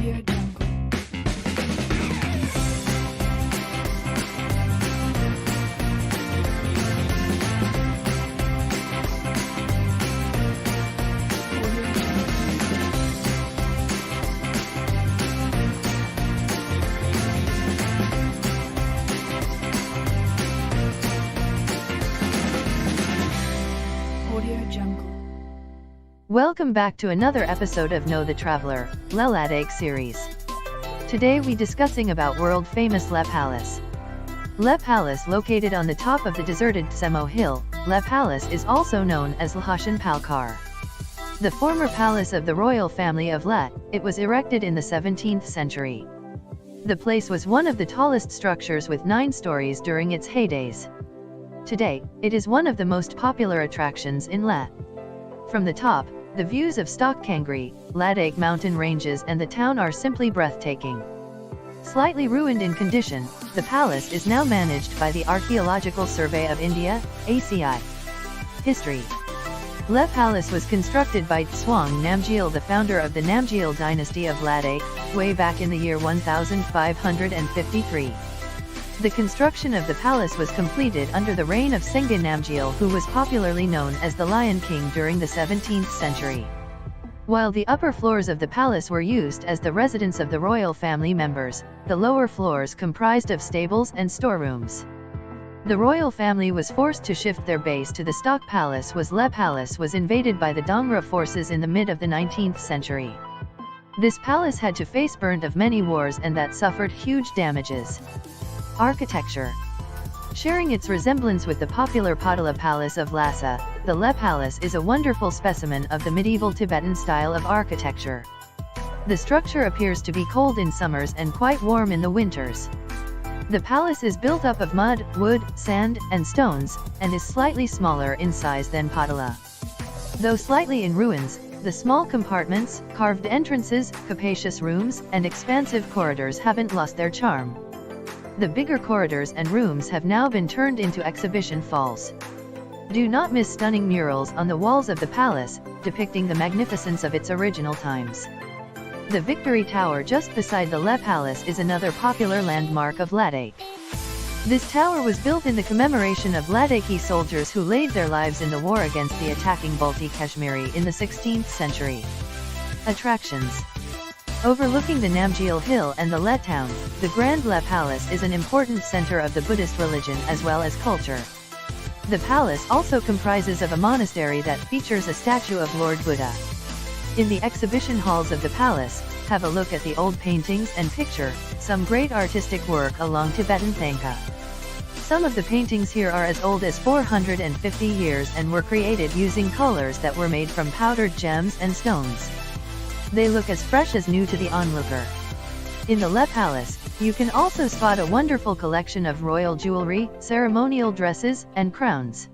Audio Jungle. Audio Jungle. Welcome back to another episode of Know the Traveler, Leh-Ladakh series. Today we discussing about world-famous Leh Palace. Leh Palace, located on the top of the deserted Tsemo Hill, Leh Palace is also known as Lhashan Palkar. The former palace of the royal family of Leh, it was erected in the 17th century. The place was one of the tallest structures with 9 stories during its heydays. Today, it is one of the most popular attractions in Leh. From the top, the views of Stok Kangri, Ladakh mountain ranges and the town are simply breathtaking. Slightly ruined in condition, the palace is now managed by the Archaeological Survey of India, ACI. History. Leh Palace was constructed by Tsewang Namgyel, the founder of the Namgyel dynasty of Ladakh, way back in the year 1553. The construction of the palace was completed under the reign of Senga Namgyel, who was popularly known as the Lion King during the 17th century. While the upper floors of the palace were used as the residence of the royal family members, the lower floors comprised of stables and storerooms. The royal family was forced to shift their base to the Stok Palace. Leh Palace was invaded by the Dongra forces in the mid of the 19th century. This palace had to face burnt of many wars and that suffered huge damages. Architecture. Sharing its resemblance with the popular Potala Palace of Lhasa, the Leh Palace is a wonderful specimen of the medieval Tibetan style of architecture. The structure appears to be cold in summers and quite warm in the winters. The palace is built up of mud, wood, sand, and stones, and is slightly smaller in size than Potala. Though slightly in ruins, the small compartments, carved entrances, capacious rooms, and expansive corridors haven't lost their charm. The bigger corridors and rooms have now been turned into exhibition halls. Do not miss stunning murals on the walls of the palace, depicting the magnificence of its original times. The Victory Tower just beside the Leh Palace is another popular landmark of Ladakh. This tower was built in the commemoration of Ladakhi soldiers who laid their lives in the war against the attacking Balti Kashmiri in the 16th century. Attractions. Overlooking the Namgyel Hill and the Leh town, the Grand Leh Palace is an important center of the Buddhist religion as well as culture. The palace also comprises of a monastery that features a statue of Lord Buddha. In the exhibition halls of the palace, have a look at the old paintings and picture some great artistic work along Tibetan Thangka. Some of the paintings here are as old as 450 years and were created using colors that were made from powdered gems and stones. They look as fresh as new to the onlooker. In the Leh Palace, you can also spot a wonderful collection of royal jewelry, ceremonial dresses, and crowns.